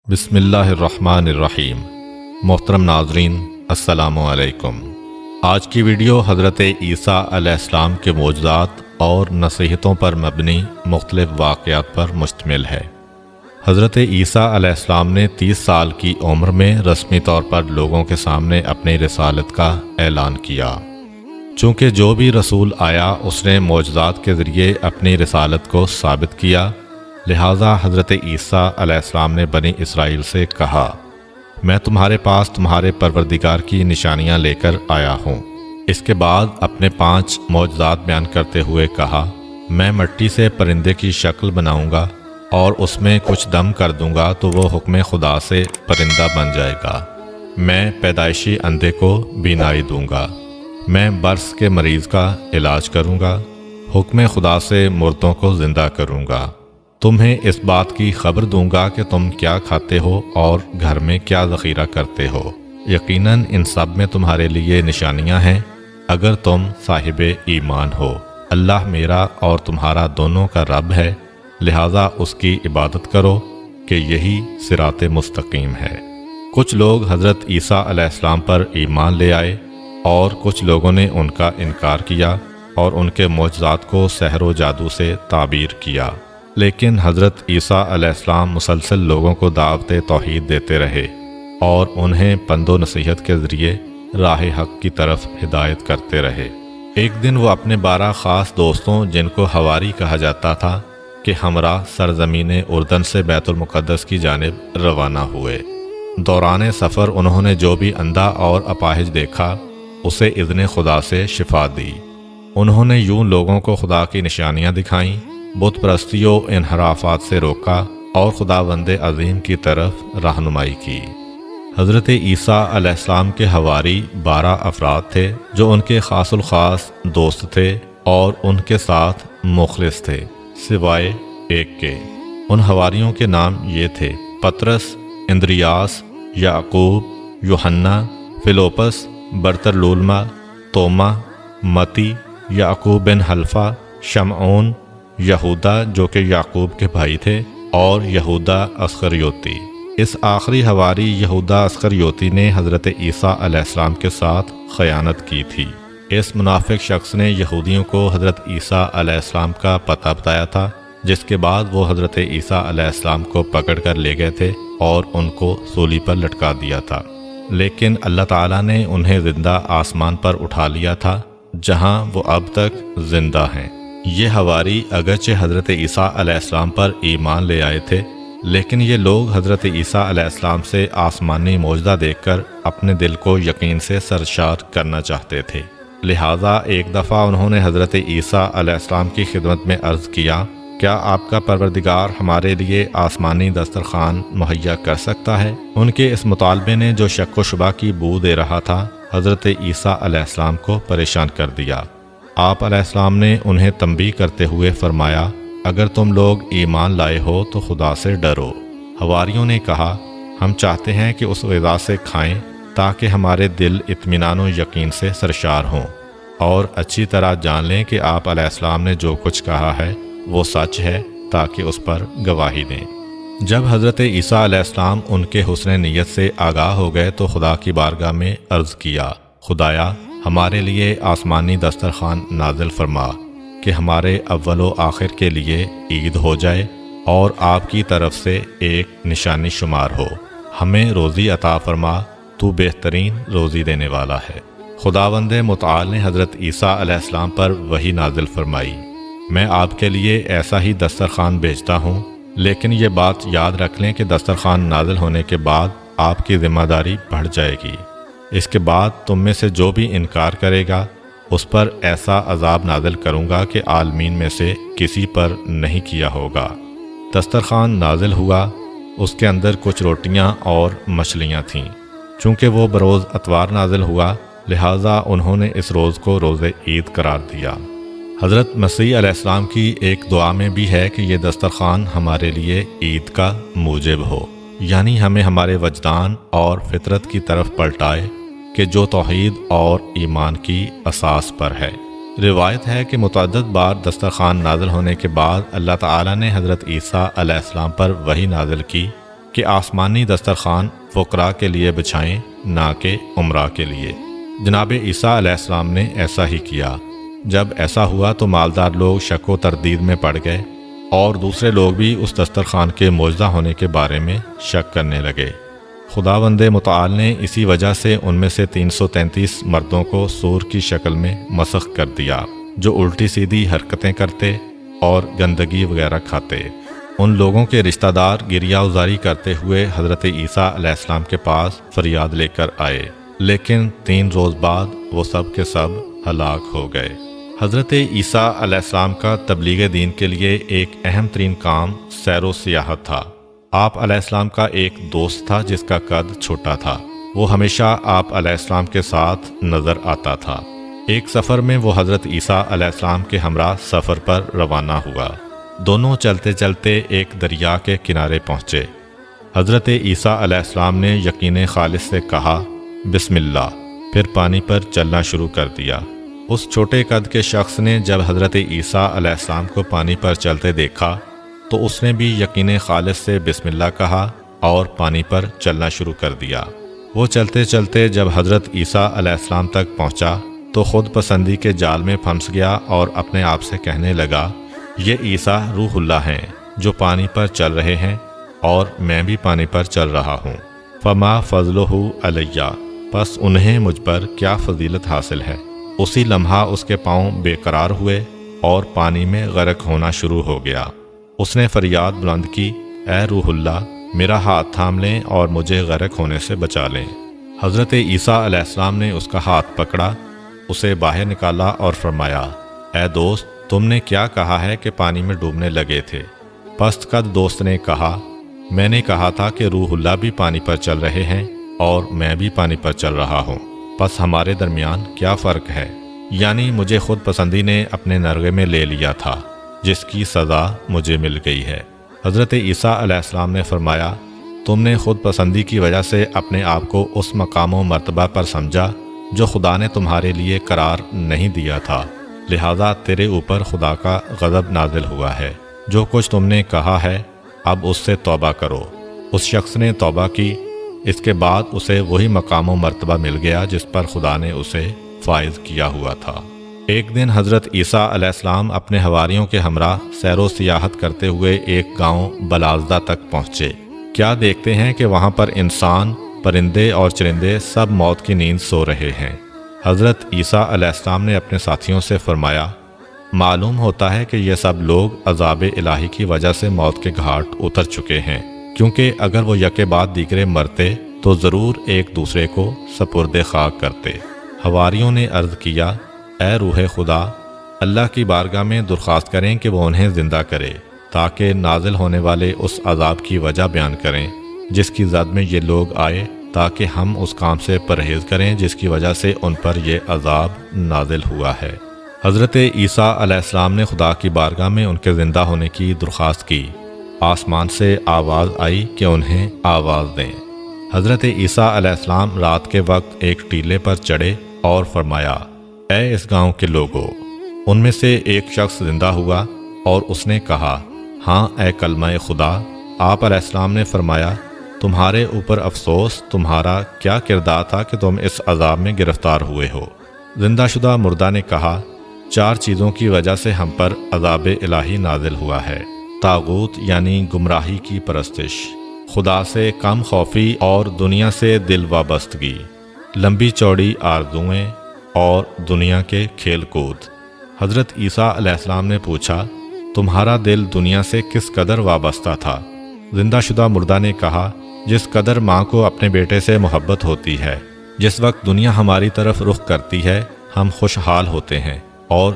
بسم اللہ الرحمن الرحیم۔ محترم ناظرین، السلام علیکم۔ آج کی ویڈیو حضرت عیسیٰ علیہ السلام کے معجزات اور نصیحتوں پر مبنی مختلف واقعات پر مشتمل ہے۔ حضرت عیسیٰ علیہ السلام نے 30 سال کی عمر میں رسمی طور پر لوگوں کے سامنے اپنی رسالت کا اعلان کیا۔ چونکہ جو بھی رسول آیا اس نے معجزات کے ذریعے اپنی رسالت کو ثابت کیا، لہٰذا حضرت عیسیٰ علیہ السلام نے بنی اسرائیل سے کہا، میں تمہارے پاس تمہارے پروردگار کی نشانیاں لے کر آیا ہوں۔ اس کے بعد اپنے 5 معجزات بیان کرتے ہوئے کہا، میں مٹی سے پرندے کی شکل بناؤں گا اور اس میں کچھ دم کر دوں گا تو وہ حکم خدا سے پرندہ بن جائے گا۔ میں پیدائشی اندھے کو بینائی دوں گا۔ میں برس کے مریض کا علاج کروں گا۔ حکم خدا سے مردوں کو زندہ کروں گا۔ تمہیں اس بات کی خبر دوں گا کہ تم کیا کھاتے ہو اور گھر میں کیا ذخیرہ کرتے ہو۔ یقیناً ان سب میں تمہارے لیے نشانیاں ہیں اگر تم صاحب ایمان ہو۔ اللہ میرا اور تمہارا دونوں کا رب ہے، لہٰذا اس کی عبادت کرو کہ یہی صراط مستقیم ہے۔ کچھ لوگ حضرت عیسیٰ علیہ السلام پر ایمان لے آئے اور کچھ لوگوں نے ان کا انکار کیا اور ان کے معجزات کو سحر و جادو سے تعبیر کیا۔ لیکن حضرت عیسیٰ علیہ السلام مسلسل لوگوں کو دعوت توحید دیتے رہے اور انہیں پند و نصیحت کے ذریعے راہ حق کی طرف ہدایت کرتے رہے۔ ایک دن وہ اپنے 12 خاص دوستوں، جن کو حواری کہا جاتا تھا، کہ ہمراہ سرزمین اردن سے بیت المقدس کی جانب روانہ ہوئے۔ دوران سفر انہوں نے جو بھی اندھا اور اپاہج دیکھا اسے اذن خدا سے شفا دی۔ انہوں نے یوں لوگوں کو خدا کی نشانیاں دکھائیں، بت پرستی و انحرافات سے روکا اور خداوند عظیم کی طرف رہنمائی کی۔ حضرت عیسیٰ علیہ السلام کے حواری 12 افراد تھے جو ان کے خاص الخاص دوست تھے اور ان کے ساتھ مخلص تھے، سوائے ایک کے۔ ان حواریوں کے نام یہ تھے: پطرس، اندریاس، یعقوب، یوحنا، فیلوپس، برتلولما، توما، متی، یعقوب بن حلفہ، شمعون، یہودا جو کہ یعقوب کے بھائی تھے، اور یہودا اسخریوتی۔ اس آخری حواری یہودا اسخریوتی نے حضرت عیسیٰ علیہ السلام کے ساتھ خیانت کی تھی۔ اس منافق شخص نے یہودیوں کو حضرت عیسیٰ علیہ السلام کا پتہ بتایا تھا، جس کے بعد وہ حضرت عیسیٰ علیہ السلام کو پکڑ کر لے گئے تھے اور ان کو سولی پر لٹکا دیا تھا۔ لیکن اللہ تعالیٰ نے انہیں زندہ آسمان پر اٹھا لیا تھا، جہاں وہ اب تک زندہ ہیں۔ یہ حواری اگرچہ حضرت عیسیٰ علیہ السلام پر ایمان لے آئے تھے، لیکن یہ لوگ حضرت عیسیٰ علیہ السلام سے آسمانی معجزہ دیکھ کر اپنے دل کو یقین سے سرشار کرنا چاہتے تھے۔ لہٰذا ایک دفعہ انہوں نے حضرت عیسیٰ علیہ السلام کی خدمت میں عرض کیا، کیا آپ کا پروردگار ہمارے لیے آسمانی دسترخوان مہیا کر سکتا ہے؟ ان کے اس مطالبے نے جو شک و شبہ کی بو دے رہا تھا، حضرت عیسیٰ علیہ السلام کو پریشان کر دیا۔ آپ علیہ السلام نے انہیں تنبیہ کرتے ہوئے فرمایا، اگر تم لوگ ایمان لائے ہو تو خدا سے ڈرو۔ حواریوں نے کہا، ہم چاہتے ہیں کہ اس غذا سے کھائیں تاکہ ہمارے دل اطمینان و یقین سے سرشار ہوں اور اچھی طرح جان لیں کہ آپ علیہ السلام نے جو کچھ کہا ہے وہ سچ ہے، تاکہ اس پر گواہی دیں۔ جب حضرت عیسیٰ علیہ السلام ان کے حسن نیت سے آگاہ ہو گئے تو خدا کی بارگاہ میں عرض کیا، خدایا ہمارے لیے آسمانی دسترخوان نازل فرما کہ ہمارے اول و آخر کے لیے عید ہو جائے اور آپ کی طرف سے ایک نشانی شمار ہو۔ ہمیں روزی عطا فرما، تو بہترین روزی دینے والا ہے۔ خداوند متعال نے حضرت عیسیٰ علیہ السلام پر وحی نازل فرمائی، میں آپ کے لیے ایسا ہی دسترخوان بھیجتا ہوں، لیکن یہ بات یاد رکھ لیں کہ دسترخوان نازل ہونے کے بعد آپ کی ذمہ داری بڑھ جائے گی۔ اس کے بعد تم میں سے جو بھی انکار کرے گا اس پر ایسا عذاب نازل کروں گا کہ عالمین میں سے کسی پر نہیں کیا ہوگا۔ دسترخوان نازل ہوا، اس کے اندر کچھ روٹیاں اور مچھلیاں تھیں۔ چونکہ وہ بروز اتوار نازل ہوا، لہٰذا انہوں نے اس روز کو روز عید قرار دیا۔ حضرت مسیح علیہ السلام کی ایک دعا میں بھی ہے کہ یہ دسترخوان ہمارے لیے عید کا موجب ہو، یعنی ہمیں ہمارے وجدان اور فطرت کی طرف پلٹائے کہ جو توحید اور ایمان کی اساس پر ہے۔ روایت ہے کہ متعدد بار دسترخوان نازل ہونے کے بعد اللہ تعالیٰ نے حضرت عیسیٰ علیہ السلام پر وحی نازل کی کہ آسمانی دسترخوان فقراء کے لیے بچھائیں، نہ کہ عمراء کے لیے۔ جناب عیسیٰ علیہ السلام نے ایسا ہی کیا۔ جب ایسا ہوا تو مالدار لوگ شک و تردید میں پڑ گئے اور دوسرے لوگ بھی اس دسترخوان کے معجزہ ہونے کے بارے میں شک کرنے لگے۔ خداوند متعال نے اسی وجہ سے ان میں سے 333 مردوں کو سور کی شکل میں مسخ کر دیا، جو الٹی سیدھی حرکتیں کرتے اور گندگی وغیرہ کھاتے۔ ان لوگوں کے رشتہ دار گریہ ازاری کرتے ہوئے حضرت عیسیٰ علیہ السلام کے پاس فریاد لے کر آئے، لیکن 3 روز بعد وہ سب کے سب ہلاک ہو گئے۔ حضرت عیسیٰ علیہ السلام کا تبلیغ دین کے لیے ایک اہم ترین کام سیر و سیاحت تھا۔ آپ علیہ السلام کا ایک دوست تھا جس کا قد چھوٹا تھا۔ وہ ہمیشہ آپ علیہ السلام کے ساتھ نظر آتا تھا۔ ایک سفر میں وہ حضرت عیسیٰ علیہ السلام کے ہمراہ سفر پر روانہ ہوا۔ دونوں چلتے چلتے ایک دریا کے کنارے پہنچے۔ حضرت عیسیٰ علیہ السلام نے یقین خالص سے کہا بسم اللہ، پھر پانی پر چلنا شروع کر دیا۔ اس چھوٹے قد کے شخص نے جب حضرت عیسیٰ علیہ السلام کو پانی پر چلتے دیکھا تو اس نے بھی یقین خالص سے بسم اللہ کہا اور پانی پر چلنا شروع کر دیا۔ وہ چلتے چلتے جب حضرت عیسیٰ علیہ السلام تک پہنچا تو خود پسندی کے جال میں پھنس گیا اور اپنے آپ سے کہنے لگا، یہ عیسیٰ روح اللہ ہیں جو پانی پر چل رہے ہیں اور میں بھی پانی پر چل رہا ہوں۔ فما فضلہ علیہ، پس انہیں مجھ پر کیا فضیلت حاصل ہے۔ اسی لمحہ اس کے پاؤں بے قرار ہوئے اور پانی میں غرق ہونا شروع ہو گیا۔ اس نے فریاد بلند کی، اے روح اللہ، میرا ہاتھ تھام لیں اور مجھے غرق ہونے سے بچا لیں۔ حضرت عیسیٰ علیہ السلام نے اس کا ہاتھ پکڑا، اسے باہر نکالا اور فرمایا، اے دوست، تم نے کیا کہا ہے کہ پانی میں ڈوبنے لگے تھے؟ پست قد دوست نے کہا، میں نے کہا تھا کہ روح اللہ بھی پانی پر چل رہے ہیں اور میں بھی پانی پر چل رہا ہوں، پس ہمارے درمیان کیا فرق ہے؟ یعنی مجھے خود پسندی نے اپنے نرغے میں لے لیا تھا، جس کی سزا مجھے مل گئی ہے۔ حضرت عیسیٰ علیہ السلام نے فرمایا، تم نے خود پسندی کی وجہ سے اپنے آپ کو اس مقام و مرتبہ پر سمجھا جو خدا نے تمہارے لیے قرار نہیں دیا تھا، لہذا تیرے اوپر خدا کا غضب نازل ہوا ہے۔ جو کچھ تم نے کہا ہے اب اس سے توبہ کرو۔ اس شخص نے توبہ کی، اس کے بعد اسے وہی مقام و مرتبہ مل گیا جس پر خدا نے اسے فائز کیا ہوا تھا۔ ایک دن حضرت عیسیٰ علیہ السلام اپنے حواریوں کے ہمراہ سیر و سیاحت کرتے ہوئے ایک گاؤں بلازدہ تک پہنچے۔ کیا دیکھتے ہیں کہ وہاں پر انسان، پرندے اور چرندے سب موت کی نیند سو رہے ہیں۔ حضرت عیسیٰ علیہ السلام نے اپنے ساتھیوں سے فرمایا، معلوم ہوتا ہے کہ یہ سب لوگ عذاب الہی کی وجہ سے موت کے گھاٹ اتر چکے ہیں، کیونکہ اگر وہ یکے بعد دیگرے مرتے تو ضرور ایک دوسرے کو سپرد خاک کرتے۔ حواریوں نے عرض کیا، اے روح خدا، اللہ کی بارگاہ میں درخواست کریں کہ وہ انہیں زندہ کرے تاکہ نازل ہونے والے اس عذاب کی وجہ بیان کریں جس کی زد میں یہ لوگ آئے، تاکہ ہم اس کام سے پرہیز کریں جس کی وجہ سے ان پر یہ عذاب نازل ہوا ہے۔ حضرت عیسیٰ علیہ السلام نے خدا کی بارگاہ میں ان کے زندہ ہونے کی درخواست کی۔ آسمان سے آواز آئی کہ انہیں آواز دیں۔ حضرت عیسیٰ علیہ السلام رات کے وقت ایک ٹیلے پر چڑھے اور فرمایا، اے اس گاؤں کے لوگوں۔ ان میں سے ایک شخص زندہ ہوا اور اس نے کہا، ہاں اے کلمہ خدا۔ آپ علیہ السلام نے فرمایا، تمہارے اوپر افسوس، تمہارا کیا کردار تھا کہ تم اس عذاب میں گرفتار ہوئے ہو؟ زندہ شدہ مردہ نے کہا، 4 چیزوں کی وجہ سے ہم پر عذاب الہی نازل ہوا ہے۔ طاغوت یعنی گمراہی کی پرستش، خدا سے کم خوفی اور دنیا سے دل وابستگی، لمبی چوڑی آرزوئیں اور دنیا کے کھیل کود۔ حضرت عیسیٰ علیہ السلام نے پوچھا، تمہارا دل دنیا سے کس قدر وابستہ تھا؟ زندہ شدہ مردہ نے کہا، جس قدر ماں کو اپنے بیٹے سے محبت ہوتی ہے۔ جس وقت دنیا ہماری طرف رخ کرتی ہے ہم خوشحال ہوتے ہیں،